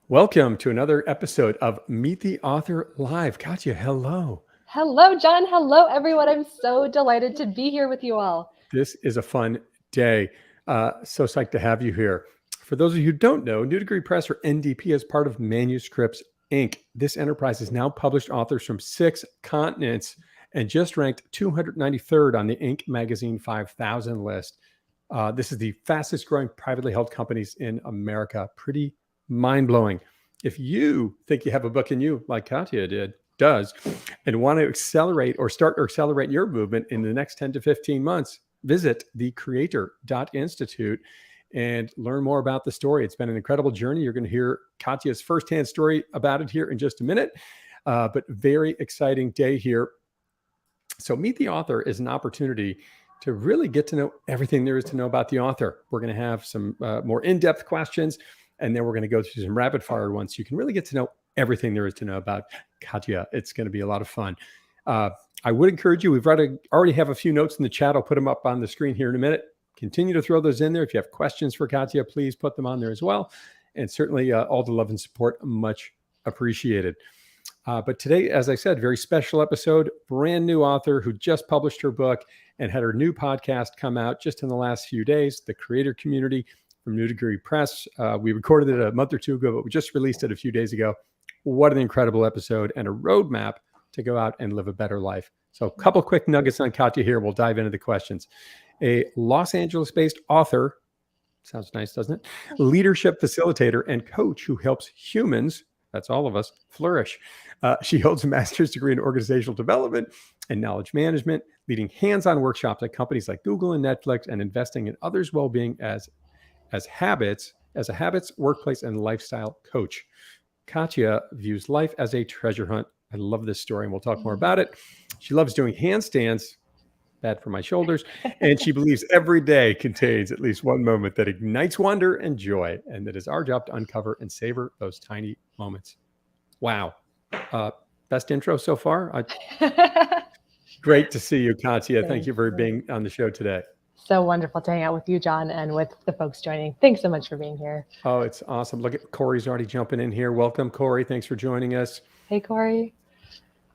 Welcome to another episode of Meet the Author Live. Katya, hello. Hello, John. Hello, everyone. I'm so delighted to be here with you all. This is a fun day. So psyched to have you here. For those of you who don't know, New Degree Press, or NDP, is part of Manuscripts Inc. This enterprise has now published authors from 6 continents and just ranked 293rd on the Inc. magazine 5,000 list. This is the fastest growing privately held companies in America. Pretty mind-blowing. If you think you have a book in you, like Katya does, and want to accelerate your movement in the next 10 to 15 months, visit thecreator.institute and learn more about the story. It's been an incredible journey. You're going to hear Katya's firsthand story about it here in just a minute, but very exciting day here. So Meet the Author is an opportunity to really get to know everything there is to know about the author. We're going to have some more in-depth questions, and then we're going to go through some rapid fire ones. So you can really get to know everything there is to know about Katya. It's going to be a lot of fun. I would encourage you, we've already have a few notes in the chat. I'll put them up on the screen here in a minute. Continue to throw those in there. If you have questions for Katya, please put them on there as well. And certainly all the love and support, much appreciated. But today, as I said, very special episode, brand new author who just published her book and had her new podcast come out just in the last few days, The Creator Community from New Degree Press. We recorded it a month or two ago, but we just released it a few days ago. What an incredible episode and a roadmap to go out and live a better life. So a couple quick nuggets on Katya here. We'll dive into the questions. A Los Angeles-based author, sounds nice, doesn't it? Leadership facilitator and coach who helps humans, that's all of us, flourish. She holds a master's degree in organizational development and knowledge management, leading hands-on workshops at companies like Google and Netflix, and investing in others' well-being as a habits, workplace, and lifestyle coach. Katya views life as a treasure hunt. I love this story, and we'll talk more about it. She loves doing handstands, bad for my shoulders, and she believes every day contains at least one moment that ignites wonder and joy, and that is our job to uncover and savor those tiny moments. Wow. Best intro so far? Great to see you, Katya. Thank you for being on the show today. So wonderful to hang out with you, John, and with the folks joining. Thanks so much for being here. Oh, it's awesome. Look at Corey's already jumping in here. Welcome, Corey. Thanks for joining us. Hey, Corey.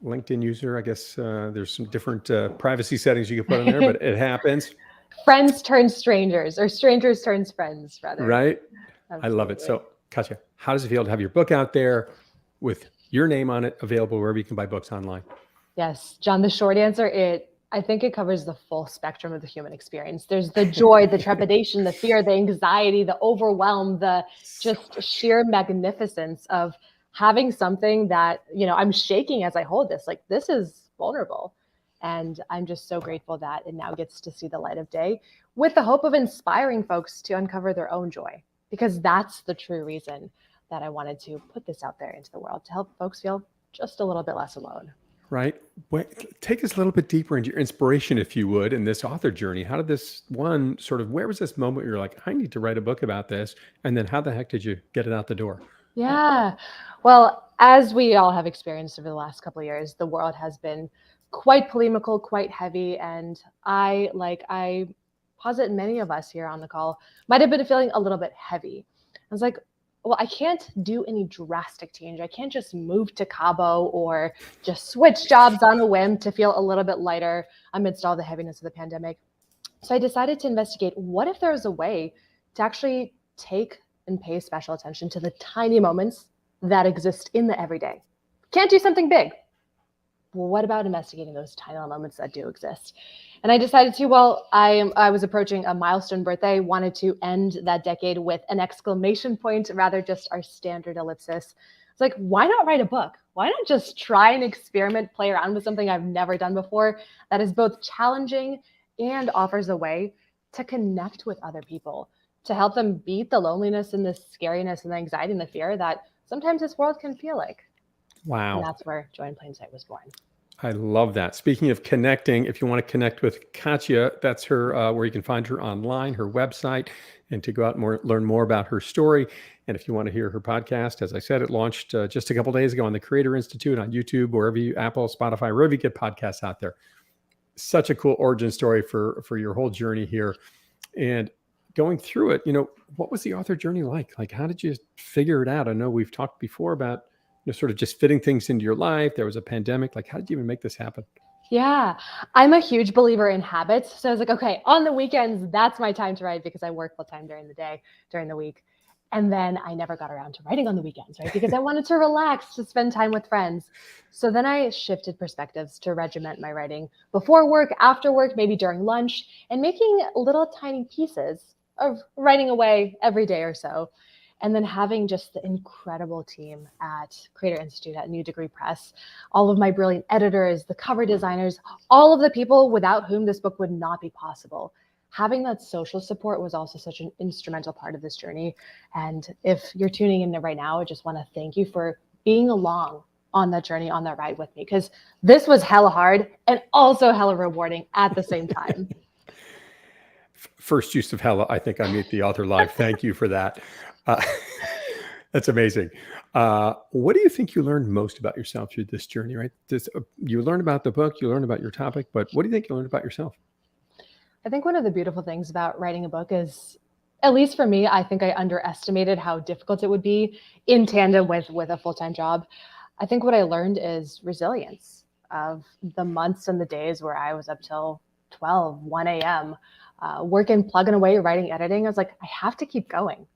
LinkedIn user. I guess there's some different privacy settings you can put in there, but it happens. Friends turn strangers, or strangers turns friends, rather. Right? Absolutely. I love it. So, Katya, how does it feel to have your book out there with your name on it, available wherever you can buy books online? Yes, John, the short answer, I think it covers the full spectrum of the human experience. There's the joy, the trepidation, the fear, the anxiety, the overwhelm, the just sheer magnificence of having something that, I'm shaking as I hold this. Like, this is vulnerable. And I'm just so grateful that it now gets to see the light of day, with the hope of inspiring folks to uncover their own joy, because that's the true reason that I wanted to put this out there into the world, to help folks feel just a little bit less alone. Right. Take us a little bit deeper into your inspiration, if you would, in this author journey. How did this where was this moment where you're like, I need to write a book about this? And then how the heck did you get it out the door? Yeah. Well, as we all have experienced over the last couple of years, the world has been quite polemical, quite heavy. And I posit many of us here on the call might have been feeling a little bit heavy. I was like, well, I can't do any drastic change. I can't just move to Cabo or just switch jobs on a whim to feel a little bit lighter amidst all the heaviness of the pandemic. So I decided to investigate, what if there was a way to actually take and pay special attention to the tiny moments that exist in the everyday? Can't do something big. Well, what about investigating those tiny little moments that do exist? And I decided to, I was approaching a milestone birthday, wanted to end that decade with an exclamation point, rather just our standard ellipsis. It's like, why not write a book? Why not just try and experiment, play around with something I've never done before that is both challenging and offers a way to connect with other people, to help them beat the loneliness and the scariness and the anxiety and the fear that sometimes this world can feel like. Wow. And that's where Joy in Plain Sight was born. I love that. Speaking of connecting, if you want to connect with Katya, that's her, where you can find her online, her website, and to go out and learn more about her story. And if you want to hear her podcast, as I said, it launched just a couple of days ago on the Creator Institute, on YouTube, wherever you, Apple, Spotify, wherever you get podcasts out there. Such a cool origin story for your whole journey here. And going through it, what was the author journey like? Like, how did you figure it out? I know we've talked before about, sort of just fitting things into your life. There was a pandemic. Like, how did you even make this happen? Yeah, I'm a huge believer in habits. So I was like, okay, on the weekends, that's my time to write because I work full time during the day, during the week. And then I never got around to writing on the weekends, right? Because I wanted to relax, to spend time with friends. So then I shifted perspectives to regiment my writing before work, after work, maybe during lunch, and making little tiny pieces of writing away every day or so. And then having just the incredible team at Creator Institute at New Degree Press, all of my brilliant editors, the cover designers, all of the people without whom this book would not be possible. Having that social support was also such an instrumental part of this journey. And if you're tuning in right now, I just want to thank you for being along on that journey, on that ride with me, because this was hella hard and also hella rewarding at the same time. First use of hella, I think I meet the author live. Thank you for that. Uh, that's amazing. What do you think you learned most about yourself through this journey, right? You learned about the book, you learned about your topic, but what do you think you learned about yourself? I think one of the beautiful things about writing a book is, at least for me, I think I underestimated how difficult it would be in tandem with a full-time job. I think what I learned is resilience of the months and the days where I was up till 12, 1 a.m., working, plugging away, writing, editing. I was like, I have to keep going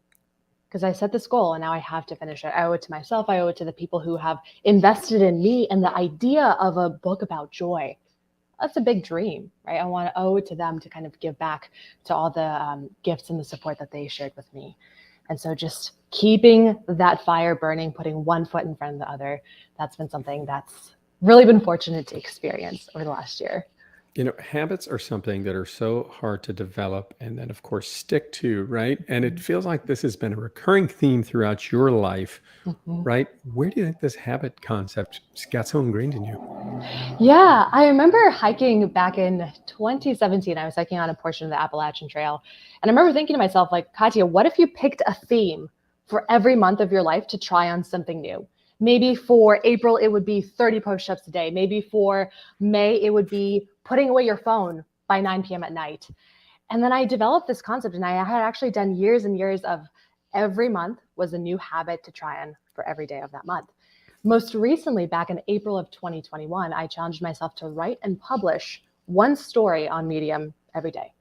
because I set this goal and now I have to finish it. I owe it to myself. I owe it to the people who have invested in me and the idea of a book about joy. That's a big dream, right? I want to owe it to them to kind of give back to all the gifts and the support that they shared with me. And so just keeping that fire burning, putting one foot in front of the other, that's been something that's really been fortunate to experience over the last year. Habits are something that are so hard to develop and then, of course, stick to, right? And it feels like this has been a recurring theme throughout your life, right? Where do you think this habit concept got so ingrained in you? Yeah, I remember hiking back in 2017. I was hiking on a portion of the Appalachian Trail. And I remember thinking to myself, like, Katya, what if you picked a theme for every month of your life to try on something new? Maybe for April, it would be 30 push-ups a day. Maybe for May, it would be putting away your phone by 9 p.m. at night. And then I developed this concept, and I had actually done years and years of every month was a new habit to try on for every day of that month. Most recently, back in April of 2021, I challenged myself to write and publish one story on Medium every day.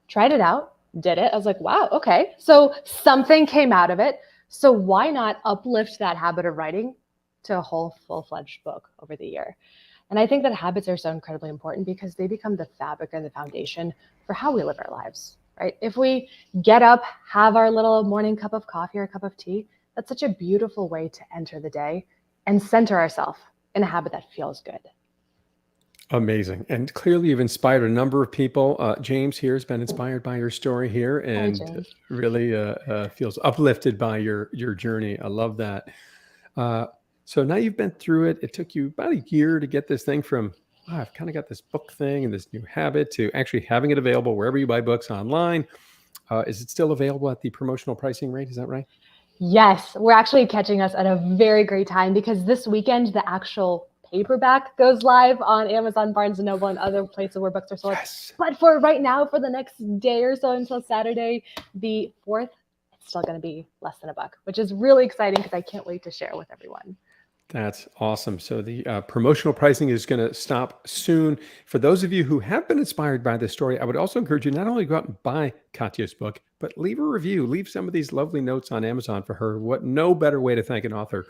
Tried it out, did it. I was like, wow, okay. So something came out of it. So why not uplift that habit of writing to a whole full-fledged book over the year? And I think that habits are so incredibly important because they become the fabric and the foundation for how we live our lives, right? If we get up, have our little morning cup of coffee or a cup of tea, that's such a beautiful way to enter the day and center ourselves in a habit that feels good. Amazing. And clearly you've inspired a number of people. James here has been inspired by your story here and really feels uplifted by your journey. I love that. So now you've been through it. It took you about a year to get this thing from, I've kind of got this book thing and this new habit to actually having it available wherever you buy books online. Is it still available at the promotional pricing rate? Is that right? Yes, we're actually catching us at a very great time because this weekend, the actual paperback goes live on Amazon, Barnes & Noble, and other places where books are sold. Yes. But for right now, for the next day or so until Saturday, the 4th, it's still going to be less than $1, which is really exciting because I can't wait to share with everyone. That's awesome. So the promotional pricing is going to stop soon. For those of you who have been inspired by this story, I would also encourage you not only go out and buy Katya's book, but leave a review. Leave some of these lovely notes on Amazon for her. What no better way to thank an author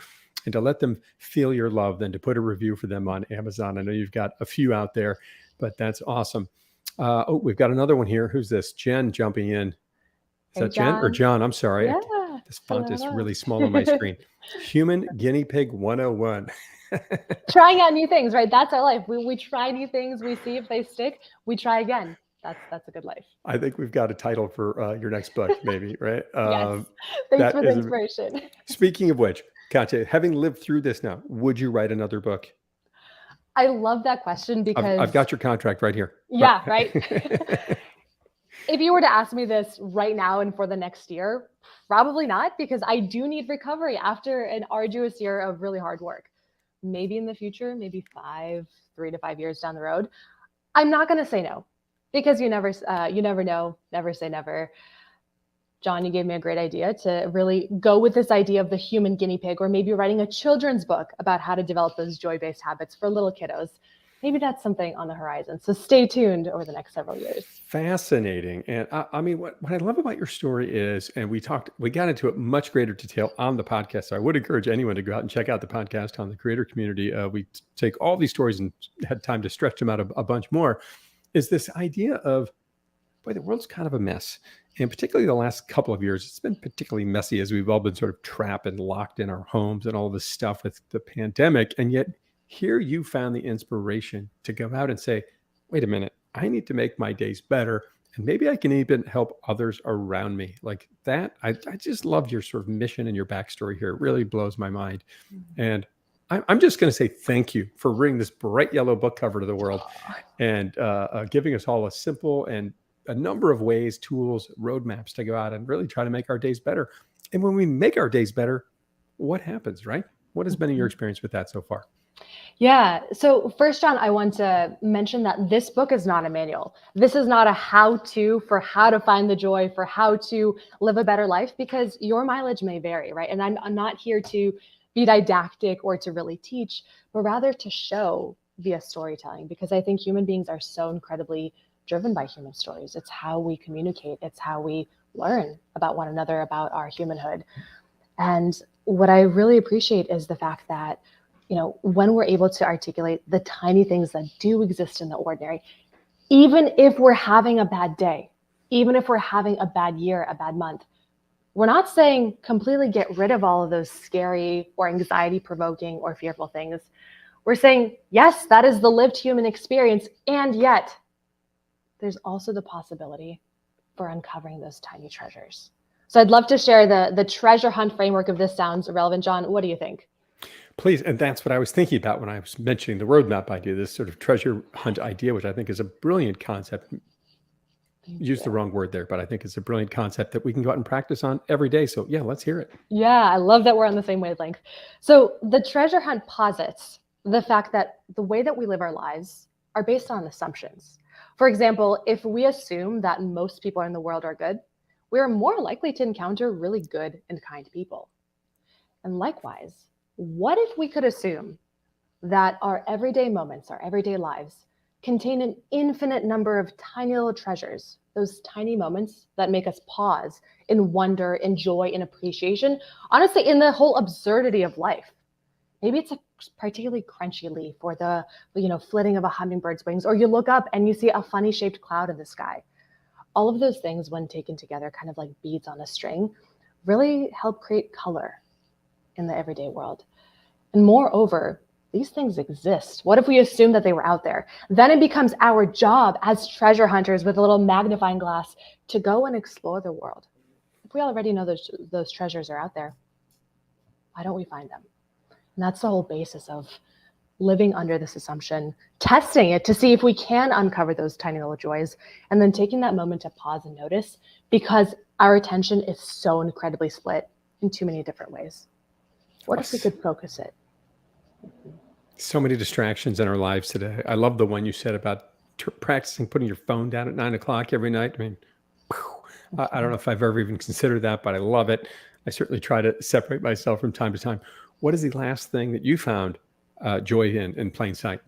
and to let them feel your love than to put a review for them on Amazon. I know you've got a few out there, but that's awesome. We've got another one here. Who's this? Jen jumping in. Is that Jen or John? I'm sorry. Yeah. This font is really small on my screen. Human Guinea Pig 101. Trying out new things, right? That's our life. We try new things. We see if they stick. We try again. That's a good life. I think we've got a title for your next book, maybe, right? Yes. Thanks for the inspiration. Speaking of which, Katya, having lived through this now, would you write another book? I love that question because I've got your contract right here. Yeah, right. If you were to ask me this right now and for the next year, probably not, because I do need recovery after an arduous year of really hard work. Maybe in the future, maybe 3 to 5 years down the road, I'm not going to say no, because you never know, never say never. John, you gave me a great idea to really go with this idea of the human guinea pig, or maybe writing a children's book about how to develop those joy-based habits for little kiddos. Maybe that's something on the horizon. So stay tuned over the next several years. Fascinating. And I mean, what I love about your story is, and we got into it much greater detail on the podcast. So I would encourage anyone to go out and check out the podcast on the creator community. We take all these stories and had time to stretch them out a bunch more, is this idea of, boy, the world's kind of a mess. And particularly the last couple of years, it's been particularly messy as we've all been sort of trapped and locked in our homes and all this stuff with the pandemic. And yet here you found the inspiration to go out and say, wait a minute, I need to make my days better. And maybe I can even help others around me. Like that, I just love your sort of mission and your backstory here. It really blows my mind. And I'm just going to say thank you for bringing this bright yellow book cover to the world and giving us all a simple and a number of ways, tools, roadmaps to go out and really try to make our days better. And when we make our days better, what happens, right? What has been your experience with that so far? Yeah. So first, John, I want to mention that this book is not a manual. This is not a how-to for how to find the joy, for how to live a better life, because your mileage may vary, right? And I'm not here to be didactic or to really teach, but rather to show via storytelling, because I think human beings are so incredibly driven by human stories. It's how we communicate. It's how we learn about one another, about our humanhood. And what I really appreciate is the fact that, when we're able to articulate the tiny things that do exist in the ordinary, even if we're having a bad day, even if we're having a bad year, a bad month, we're not saying completely get rid of all of those scary or anxiety provoking or fearful things. We're saying, yes, that is the lived human experience. And yet there's also the possibility for uncovering those tiny treasures. So I'd love to share the treasure hunt framework if this sounds relevant. John, what do you think? Please. And that's what I was thinking about when I was mentioning the roadmap idea, this sort of treasure hunt idea, which I think is a brilliant concept. Use the wrong word there, but I think it's a brilliant concept that we can go out and practice on every day. So yeah, let's hear it. Yeah, I love that we're on the same wavelength. So the treasure hunt posits the fact that the way that we live our lives are based on assumptions. For example, if we assume that most people in the world are good, we are more likely to encounter really good and kind people. And likewise, what if we could assume that our everyday moments, our everyday lives, contain an infinite number of tiny little treasures, those tiny moments that make us pause in wonder, in joy, in appreciation, honestly, in the whole absurdity of life. Maybe it's a particularly crunchy leaf, or the flitting of a hummingbird's wings, or you look up and you see a funny shaped cloud in the sky. All of those things, when taken together, kind of like beads on a string, really help create color in the everyday world. And moreover, these things exist. What if we assume that they were out there? Then it becomes our job as treasure hunters with a little magnifying glass to go and explore the world. If we already know those treasures are out there, why don't we find them? And that's the whole basis of living under this assumption, testing it to see if we can uncover those tiny little joys, and then taking that moment to pause and notice, because our attention is so incredibly split in too many different ways. What if we could focus it? So many distractions in our lives today. I love the one you said about practicing putting your phone down at 9:00 every night. I mean, I don't know if I've ever even considered that, but I love it. I certainly try to separate myself from time to time. What is the last thing that you found joy in plain sight?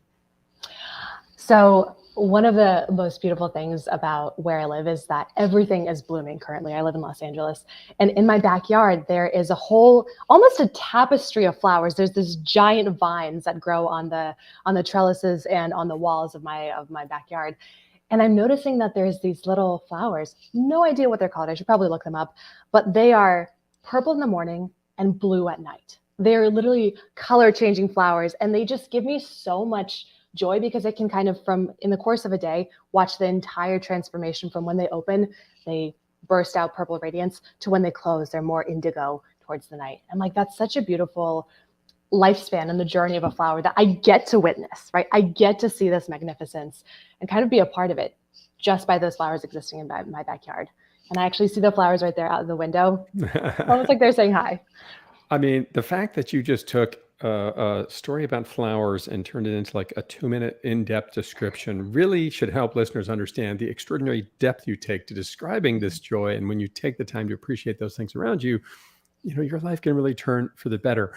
So one of the most beautiful things about where I live is that everything is blooming currently. I live in Los Angeles, and in my backyard, there is a whole, almost a tapestry of flowers. There's this giant vines that grow on the trellises and on the walls of my backyard. And I'm noticing that there's these little flowers, no idea what they're called. I should probably look them up, but they are purple in the morning and blue at night. They're literally color changing flowers, and they just give me so much joy, because I can kind of, in the course of a day, watch the entire transformation from when they open, they burst out purple radiance, to when they close, they're more indigo towards the night. And like, that's such a beautiful lifespan and the journey of a flower that I get to witness, right? I get to see this magnificence and kind of be a part of it just by those flowers existing in my backyard. And I actually see the flowers right there out of the window, almost like they're saying hi. I mean, the fact that you just took a story about flowers and turned it into like a 2-minute in-depth description really should help listeners understand the extraordinary depth you take to describing this joy. And when you take the time to appreciate those things around you, your life can really turn for the better,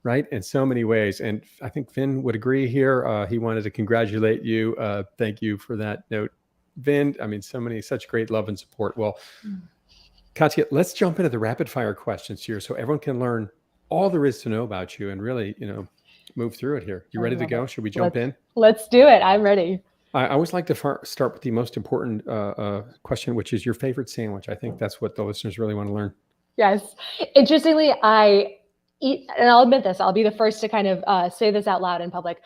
right? In so many ways. And I think Vin would agree here. He wanted to congratulate you. Thank you for that note, Vin. I mean, such great love and support. Well, Katya, let's jump into the rapid fire questions here so everyone can learn all there is to know about you and really, move through it here. You ready to go? Should we jump in? Let's do it. I'm ready. I always like to start with the most important question, which is your favorite sandwich. I think that's what the listeners really want to learn. Yes. Interestingly, I eat, and I'll admit this, I'll be the first to kind of say this out loud in public.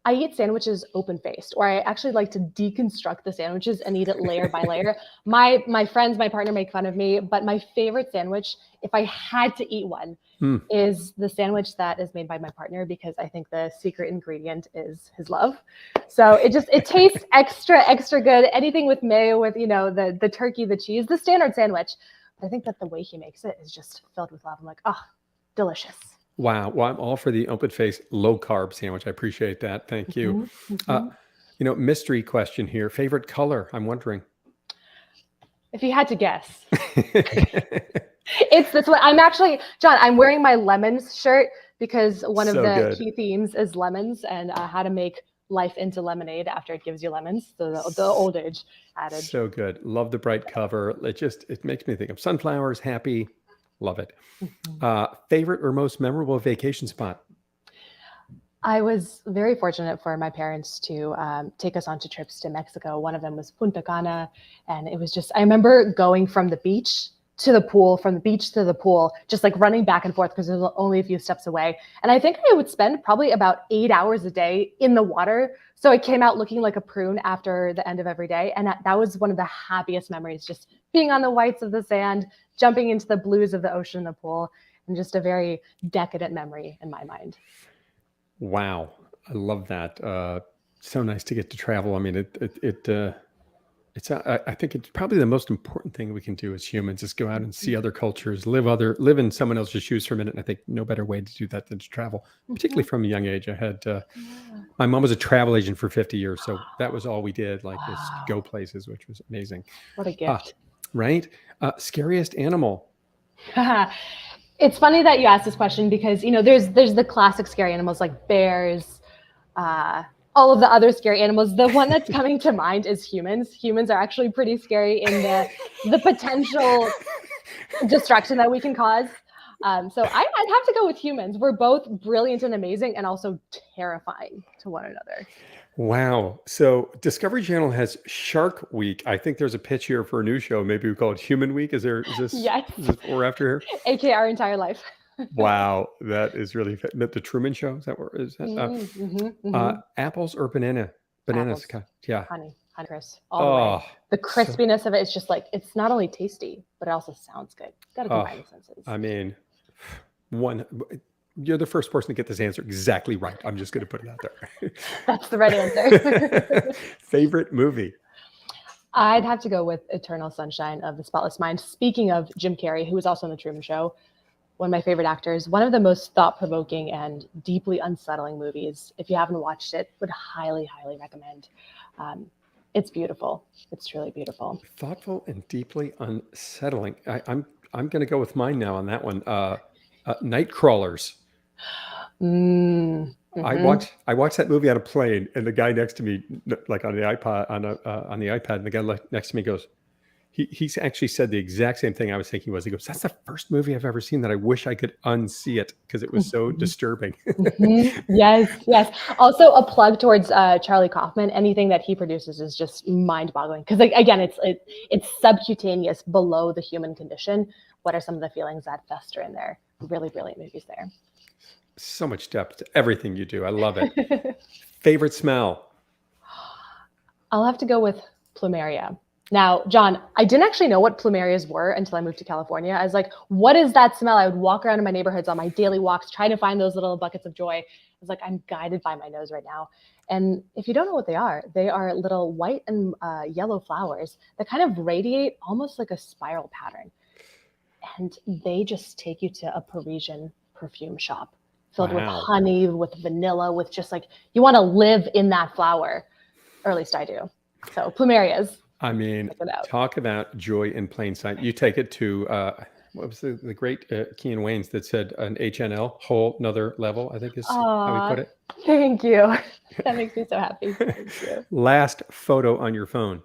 I eat sandwiches open-faced, or I actually like to deconstruct the sandwiches and eat it layer by layer. My friends, my partner make fun of me, but my favorite sandwich, if I had to eat one, is the sandwich that is made by my partner, because I think the secret ingredient is his love. So it tastes extra good. Anything with mayo, with the turkey, the cheese, the standard sandwich. I think that the way he makes it is just filled with love. I'm like, oh, delicious. Wow. Well, I'm all for the open-faced, low-carb sandwich. I appreciate that. Thank you. Mystery question here. Favorite color, I'm wondering. If you had to guess. It's this one. I'm actually, John, I'm wearing my lemons shirt because one of the key themes is lemons and how to make life into lemonade after it gives you lemons. So the old age adage. So good. Love the bright cover. It makes me think of sunflowers, happy. Love it. Favorite or most memorable vacation spot? I was very fortunate for my parents to take us onto trips to Mexico. One of them was Punta Cana. And it was just, I remember going from the beach to the pool, from the beach to the pool, just like running back and forth because it was only a few steps away. And I think I would spend probably about 8 hours a day in the water. So I came out looking like a prune after the end of every day. And that was one of the happiest memories, just being on the whites of the sand, jumping into the blues of the ocean in the pool, and just a very decadent memory in my mind. Wow. I love that. So nice to get to travel. I mean, I think it's probably the most important thing we can do as humans is go out and see other cultures, live in someone else's shoes for a minute. And I think no better way to do that than to travel, particularly from a young age. I had, my mom was a travel agent for 50 years. So that was all we did, like is go places, which was amazing. What a gift. Right? Scariest animal. It's funny that you asked this question because, there's the classic scary animals like bears, all of the other scary animals. The one that's coming to mind is humans. Humans are actually pretty scary in the potential destruction that we can cause. So I'd have to go with humans. We're both brilliant and amazing and also terrifying to one another. Wow. So Discovery Channel has Shark Week. I think there's a pitch here for a new show. Maybe we call it Human Week. Is this Yes. Is this what we're after here? AKA our entire life. Wow. That is really the Truman Show. Is that what is that? Apples or bananas? Apples. Yeah. Honey, Chris. All the way. The crispiness of it is just like, it's not only tasty, but it also sounds good. Gotta combine the senses. I mean, you're the first person to get this answer exactly right. I'm just going to put it out there. That's the right answer. Favorite movie? I'd have to go with Eternal Sunshine of the Spotless Mind. Speaking of Jim Carrey, who was also on The Truman Show, one of my favorite actors, one of the most thought-provoking and deeply unsettling movies. If you haven't watched it, would highly, highly recommend. It's beautiful. It's truly beautiful. Thoughtful and deeply unsettling. I'm going to go with mine now on that one. Night Crawlers. I watched that movie on a plane, and the guy next to me, like on the iPad, on the iPad, and the guy next to me goes, he's actually said the exact same thing I was thinking. He goes, that's the first movie I've ever seen that I wish I could unsee it because it was so disturbing. Yes. Also, a plug towards Charlie Kaufman. Anything that he produces is just mind-boggling because, again, it's subcutaneous, below the human condition. What are some of the feelings that fester in there? Really brilliant movies there. So much depth to everything you do. I love it. Favorite smell? I'll have to go with plumeria. Now, John, I didn't actually know what plumerias were until I moved to California. I was like, what is that smell? I would walk around in my neighborhoods on my daily walks, trying to find those little buckets of joy. I was like, I'm guided by my nose right now. And if you don't know what they are little white and yellow flowers that kind of radiate almost like a spiral pattern. And they just take you to a Parisian perfume shop. filled with Wow. honey, with vanilla, with just like, you want to live in that flower, or at least I do. So plumerias. I mean, Check it out. talk about joy in plain sight. You take it to what was the great Kean Waynes that said an HNL, whole nother level, I think is how he put Aw, it. thank you. That makes me so happy. Thank you. Last photo on your phone.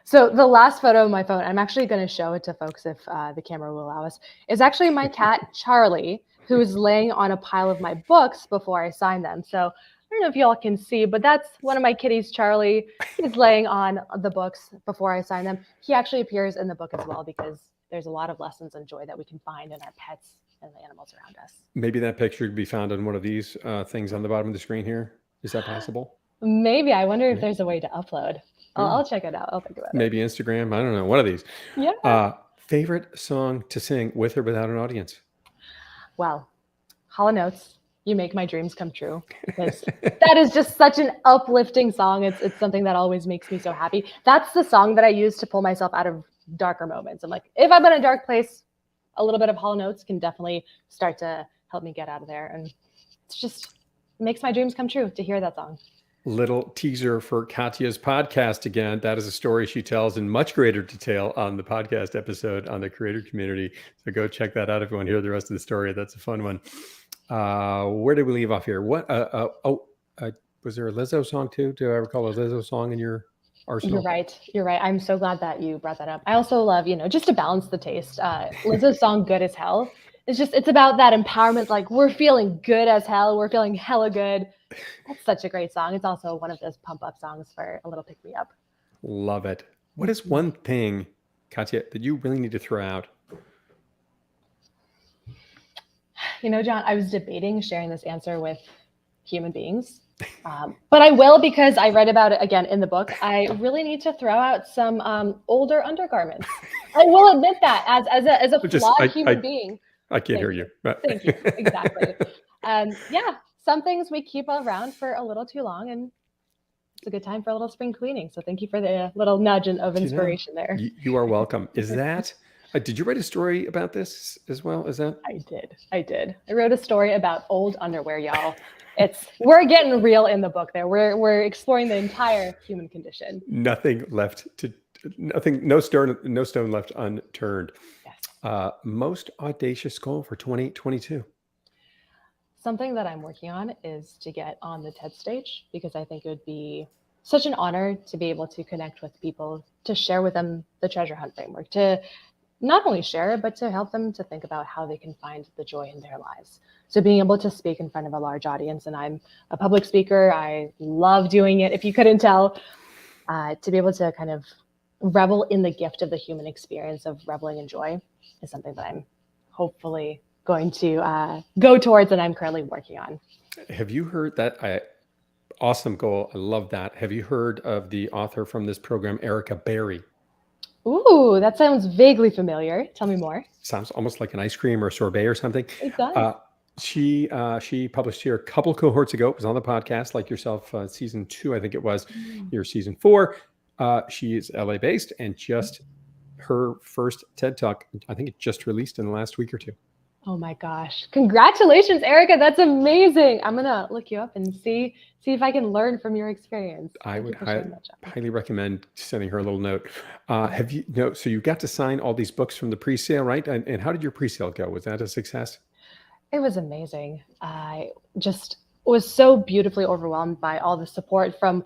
So the last photo of my phone, I'm actually going to show it to folks if the camera will allow us, is actually my cat, Charlie, who is laying on a pile of my books before I sign them. So I don't know if y'all can see, but that's one of my kitties, Charlie. He's laying on the books before I sign them. He actually appears in the book as well because there's a lot of lessons and joy that we can find in our pets and the animals around us. Maybe that picture could be found on one of these things on the bottom of the screen here. Is that possible? Maybe. I wonder if there's a way to upload. I'll check it out. I'll think about it. Maybe Instagram. I don't know. One of these. Yeah. Favorite song to sing with or without an audience? Well, Hall & Oates, You Make My Dreams Come True. Because that is just such an uplifting song. It's something that always makes me so happy. That's the song that I use to pull myself out of darker moments. I'm like, if I'm in a dark place, a little bit of Hall & Oates can definitely start to help me get out of there. And it's just, it makes my dreams come true to hear that song. Little teaser for Katya's podcast again. That is a story she tells in much greater detail on the podcast episode on the creator community. So go check that out if you want to hear the rest of the story. That's a fun one. Where did we leave off here? What? Was there a Lizzo song too? Do I recall a Lizzo song in your arsenal? You're right. You're right. I'm so glad that you brought that up. I also love, just to balance the taste, Lizzo's song Good as Hell. It's about that empowerment. Like, we're feeling good as hell. We're feeling hella good. That's such a great song. It's also one of those pump up songs for a little pick me up. Love it. What is one thing, Katya, that you really need to throw out? John, I was debating sharing this answer with human beings, but I will because I read about it again in the book. I really need to throw out some older undergarments. I will admit that as a flawed human being. I can't hear you. Thank you. Exactly. Yeah, some things we keep around for a little too long, and it's a good time for a little spring cleaning. So thank you for the little nudge of inspiration there. You are welcome. Is that, did you write a story about this as well? Is that? I did. I wrote a story about old underwear, y'all. We're getting real in the book there. We're exploring the entire human condition. No stone left unturned. Yes. Most audacious goal for 2022? Something that I'm working on is to get on the TED stage, because I think it would be such an honor to be able to connect with people, to share with them the treasure hunt framework, to not only share it, but to help them to think about how they can find the joy in their lives. So being able to speak in front of a large audience, and I'm a public speaker, I love doing it, if you couldn't tell, to be able to kind of revel in the gift of the human experience of reveling in joy is something that I'm hopefully going to go towards, and I'm currently working on. Have you heard that? Awesome goal. I love that. Have you heard of the author from this program, Erica Berry? Ooh, that sounds vaguely familiar. Tell me more. Sounds almost like an ice cream or sorbet or something. It does. She published here a couple cohorts ago. It was on the podcast, like yourself, season 2, I think it was. Your season 4. She is LA based, and just her first TED Talk, I think it just released in the last week or 2. Oh my gosh. Congratulations, Erica. That's amazing. I'm going to look you up and see if I can learn from your experience. I would highly recommend sending her a little note. So you got to sign all these books from the pre-sale, right? And how did your pre-sale go? Was that a success? It was amazing. I just was so beautifully overwhelmed by all the support from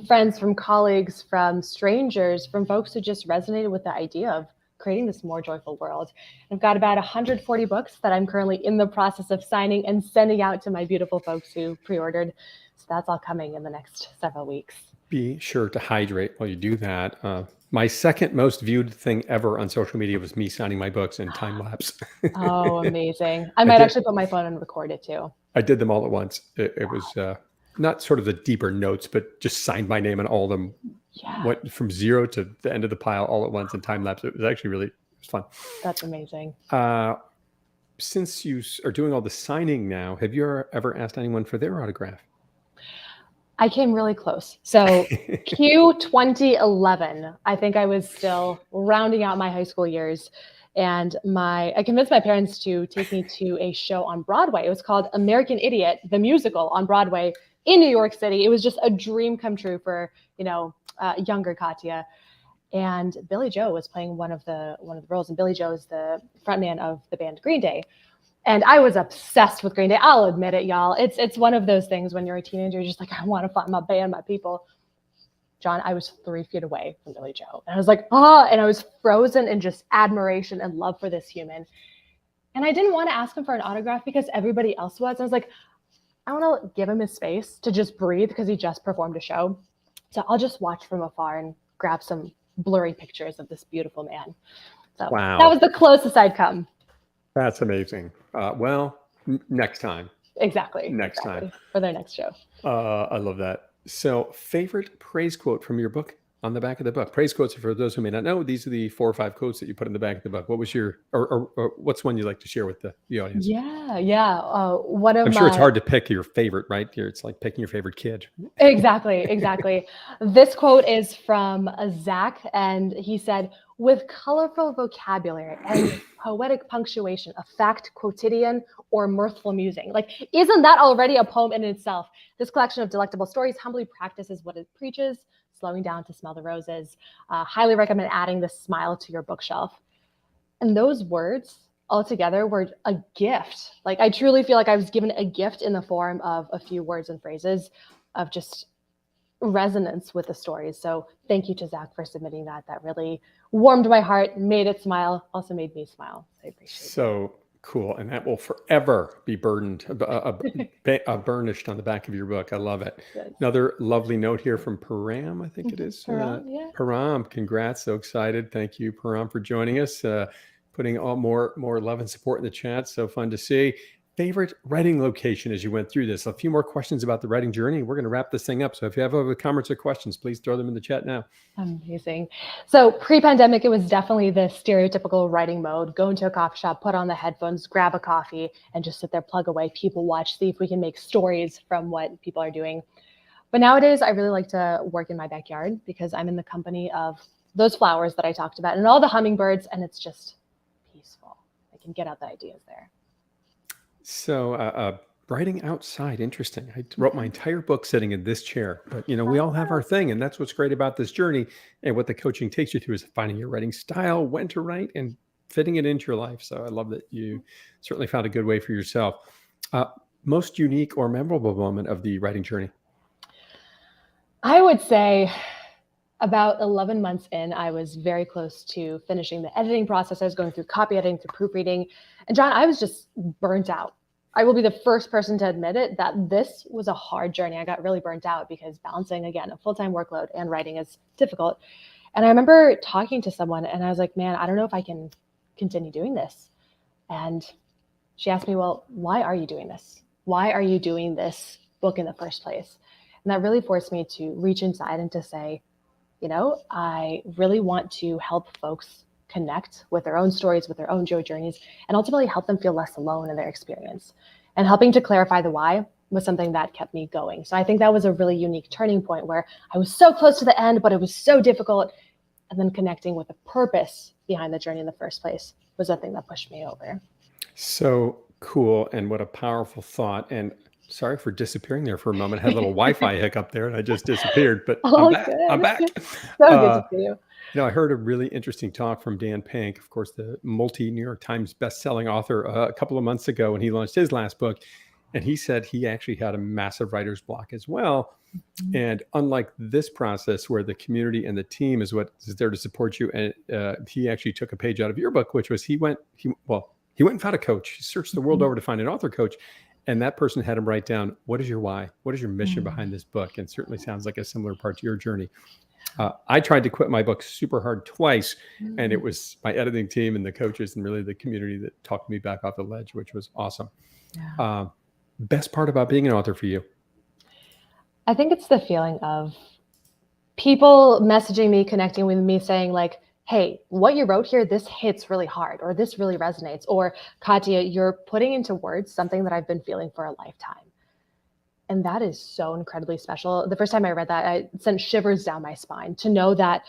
friends, from colleagues, from strangers, from folks who just resonated with the idea of creating this more joyful world. I've got about 140 books that I'm currently in the process of signing and sending out to my beautiful folks who pre-ordered. So that's all coming in the next several weeks. Be sure to hydrate while you do that. My second most viewed thing ever on social media was me signing my books in time lapse. Oh, amazing. I might actually put my phone and record it too. I did them all at once. It was not sort of the deeper notes, but just signed my name, and all of them went from 0 to the end of the pile all at once in time lapse. It was actually it was fun. That's amazing. Since you are doing all the signing now, have you ever asked anyone for their autograph? I came really close. So Q 2011, I think I was still rounding out my high school years. And I convinced my parents to take me to a show on Broadway. It was called American Idiot, the musical on Broadway in New York City. It was just a dream come true for, younger Katya. And Billy Joe was playing one of the roles, and Billy Joe is the frontman of the band Green Day. And I was obsessed with Green Day. I'll admit it, y'all. It's one of those things when you're a teenager, you're just like, I want to find my band, my people. John, I was 3 feet away from Billy Joe. And I was like, and I was frozen in just admiration and love for this human. And I didn't want to ask him for an autograph because everybody else was. I was like, I want to give him his space to just breathe because he just performed a show. So I'll just watch from afar and grab some blurry pictures of this beautiful man. So Wow. That was the closest I'd come. That's amazing. Next time. Exactly. Next time. For their next show. I love that. So, favorite praise quote from your book on the back of the book. Praise quotes, for those who may not know, these are the 4 or 5 quotes that you put in the back of the book. What was your, or what's one you'd like to share with the audience? Yeah. I'm sure it's hard to pick your favorite, right? It's like picking your favorite kid. Exactly. This quote is from Zach, and he said, with colorful vocabulary and poetic punctuation, a fact quotidian or mirthful musing. Like, isn't that already a poem in itself? This collection of delectable stories humbly practices what it preaches, slowing down to smell the roses. Highly recommend adding this smile to your bookshelf. And those words altogether were a gift. Like, I truly feel like I was given a gift in the form of a few words and phrases of just resonance with the stories. So thank you to Zach for submitting that. That really warmed my heart, made it smile, also made me smile. I appreciate it. So cool. And that will forever be burnished on the back of your book. I love it. Yes. Another lovely note here from Param, I think it is. Param, congrats. So excited. Thank you, Param, for joining us. Putting all more love and support in the chat. So fun to see. Favorite writing location as you went through this? A few more questions about the writing journey. We're going to wrap this thing up. So if you have other comments or questions, please throw them in the chat now. Amazing. So pre-pandemic, it was definitely the stereotypical writing mode. Go into a coffee shop, put on the headphones, grab a coffee, and just sit there, plug away, people watch, see if we can make stories from what people are doing. But nowadays, I really like to work in my backyard because I'm in the company of those flowers that I talked about and all the hummingbirds, and it's just peaceful. I can get out the ideas there. So writing outside, interesting. I wrote my entire book sitting in this chair, but we all have our thing, and that's what's great about this journey. And what the coaching takes you through is finding your writing style, when to write, and fitting it into your life. So I love that you certainly found a good way for yourself. Most unique or memorable moment of the writing journey? I would say about 11 months in, I was very close to finishing the editing process. I was going through copy editing, through proofreading. And John, I was just burnt out. I will be the first person to admit it, that this was a hard journey. I got really burnt out because balancing, again, a full-time workload and writing is difficult. And I remember talking to someone and I was like, man, I don't know if I can continue doing this. And she asked me, well, why are you doing this? Why are you doing this book in the first place? And that really forced me to reach inside and to say, I really want to help folks connect with their own stories, with their own joy journeys, and ultimately help them feel less alone in their experience. And helping to clarify the why was something that kept me going. So I think that was a really unique turning point where I was so close to the end, but it was so difficult. And then connecting with the purpose behind the journey in the first place was the thing that pushed me over. So cool. And what a powerful thought. And sorry for disappearing there for a moment. I had a little Wi-Fi hiccup there and I just disappeared, but I'm back. So good to see you. I heard a really interesting talk from Dan Pink, of course, the multi-New York Times best-selling author, a couple of months ago when he launched his last book. And he said he actually had a massive writer's block as well. Mm-hmm. And unlike this process where the community and the team is what is there to support you, and he actually took a page out of your book, which was he went and found a coach. He searched the world over to find an author coach. And that person had him write down, what is your why? What is your mission behind this book? And certainly sounds like a similar part to your journey. I tried to quit my book super hard twice, and it was my editing team and the coaches and really the community that talked me back off the ledge, which was awesome. Yeah. Best part about being an author for you? I think it's the feeling of people messaging me, connecting with me, saying like, hey, what you wrote here, this hits really hard, or this really resonates, or Katya, you're putting into words something that I've been feeling for a lifetime. And that is so incredibly special. The first time I read that, I sent shivers down my spine to know that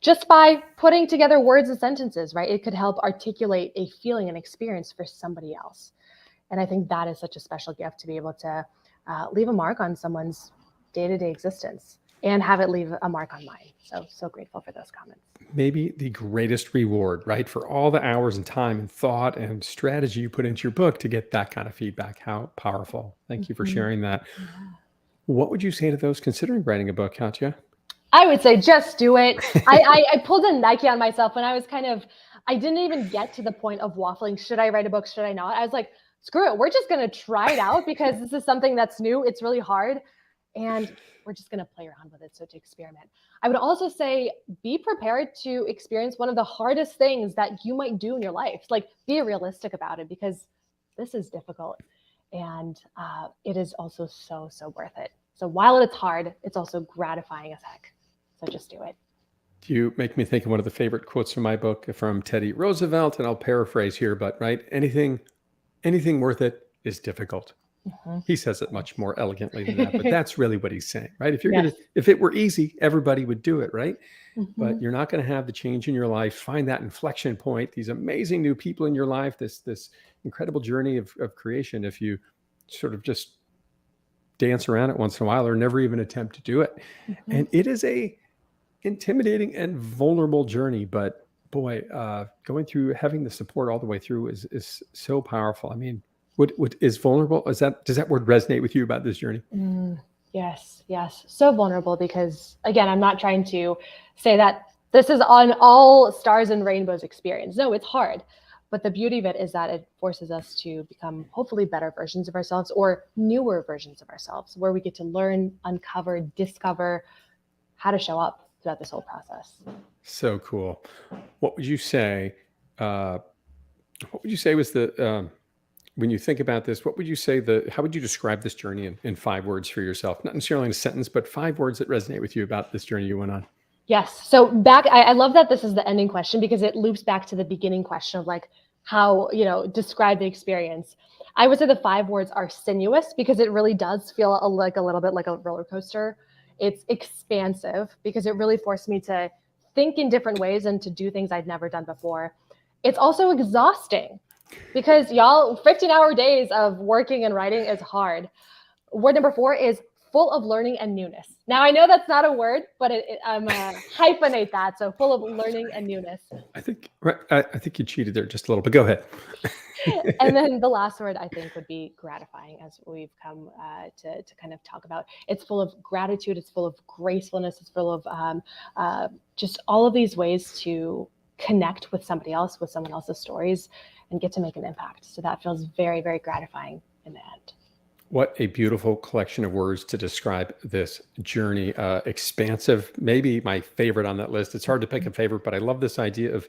just by putting together words and sentences, right? It could help articulate a feeling and experience for somebody else. And I think that is such a special gift to be able to leave a mark on someone's day-to-day existence and have it leave a mark on mine. So grateful for those comments. Maybe the greatest reward, right? For all the hours and time and thought and strategy you put into your book to get that kind of feedback. How powerful. Thank you for sharing that. Yeah. What would you say to those considering writing a book, Katya? I would say just do it. I pulled a Nike on myself when I was I didn't even get to the point of waffling. Should I write a book? Should I not? I was like, screw it. We're just going to try it out because this is something that's new. It's really hard. And we're just going to play around with it. So to experiment. I would also say be prepared to experience one of the hardest things that you might do in your life. Like be realistic about it because this is difficult. And it is also so worth it. So while it's hard, it's also gratifying as heck. So just do it. You make me think of one of the favorite quotes from my book from Teddy Roosevelt, and I'll paraphrase here, but right, anything worth it is difficult. Mm-hmm. He says it much more elegantly than that, but that's really what he's saying, right? If it were easy, everybody would do it, right? Mm-hmm. But you're not going to have the change in your life, find that inflection point, these amazing new people in your life, this incredible journey of creation, if you sort of just dance around it once in a while or never even attempt to do it. Mm-hmm. And it is a intimidating and vulnerable journey, but boy, going through, having the support all the way through is so powerful. I mean, what is vulnerable? Does that word resonate with you about this journey? Yes. So vulnerable because again, I'm not trying to say that this is on all stars and rainbows experience. No, it's hard. But the beauty of it is that it forces us to become hopefully better versions of ourselves or newer versions of ourselves where we get to learn, uncover, discover how to show up throughout this whole process. So cool. What would you say was the, when you think about this, what would you say how would you describe this journey in 5 words for yourself? Not necessarily in a sentence, but 5 words that resonate with you about this journey you went on. Yes. So I love that this is the ending question because it loops back to the beginning question of like how, describe the experience. I would say the 5 words are sinuous because it really does feel a little bit like a roller coaster. It's expansive because it really forced me to think in different ways and to do things I'd never done before. It's also exhausting because 15-hour days of working and writing is hard. Word number 4 is full of learning and newness. Now I know that's not a word, but I'm hyphenate that. So full of learning and newness. I think you cheated there just a little, but go ahead. And then the last word I think would be gratifying, as we've come to kind of talk about. It's full of gratitude. It's full of gracefulness. It's full of just all of these ways to connect with somebody else, with someone else's stories, and get to make an impact. So that feels very, very gratifying in the end. What a beautiful collection of words to describe this journey. Expansive, maybe my favorite on that list. It's hard to pick a favorite, but I love this idea of,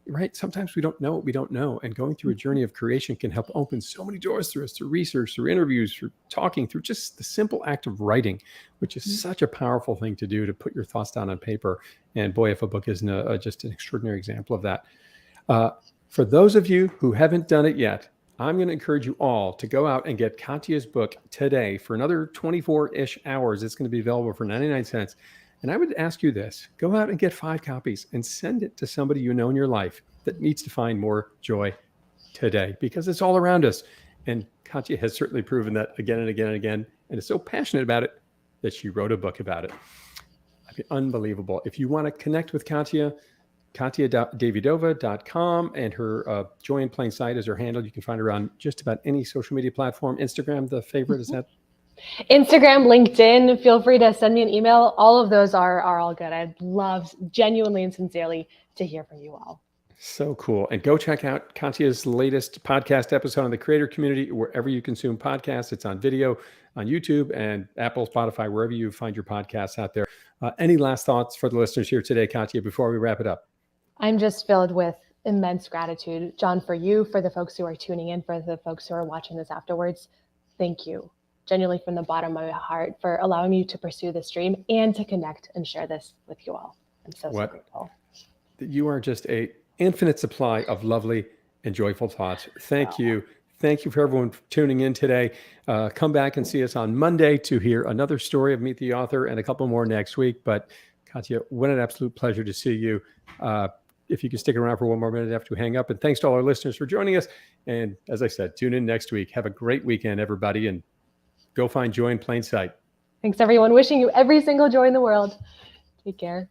right, sometimes we don't know what we don't know. And going through a journey of creation can help open so many doors through us, through research, through interviews, through talking, through just the simple act of writing, which is such a powerful thing to do, to put your thoughts down on paper. And boy, if a book isn't just an extraordinary example of that. For those of you who haven't done it yet, I'm going to encourage you all to go out and get Katya's book today for another 24-ish hours. It's going to be available for 99 cents. And I would ask you this, go out and get 5 copies and send it to somebody you know in your life that needs to find more joy today, because it's all around us. And Katya has certainly proven that again and again and again, and is so passionate about it that she wrote a book about it. I mean, unbelievable. If you want to connect with Katya, KatyaDavydova.com, and her Joy in Plain Sight is her handle. You can find her on just about any social media platform. Instagram, the favorite, is that? Instagram, LinkedIn, feel free to send me an email. All of those are all good. I'd love genuinely and sincerely to hear from you all. So cool. And go check out Katya's latest podcast episode on the creator community, wherever you consume podcasts. It's on video, on YouTube, and Apple, Spotify, wherever you find your podcasts out there. Any last thoughts for the listeners here today, Katya, before we wrap it up? I'm just filled with immense gratitude, John, for you, for the folks who are tuning in, for the folks who are watching this afterwards. Thank you, genuinely from the bottom of my heart, for allowing me to pursue this dream and to connect and share this with you all. I'm so grateful. You are just an infinite supply of lovely and joyful thoughts. Thank you. Thank you for everyone tuning in today. Come back and see us on Monday to hear another story of Meet the Author and a couple more next week. But Katya, what an absolute pleasure to see you. If you can stick around for one more minute after we hang up. And thanks to all our listeners for joining us. And as I said, tune in next week. Have a great weekend, everybody, and go find joy in plain sight. Thanks, everyone. Wishing you every single joy in the world. Take care.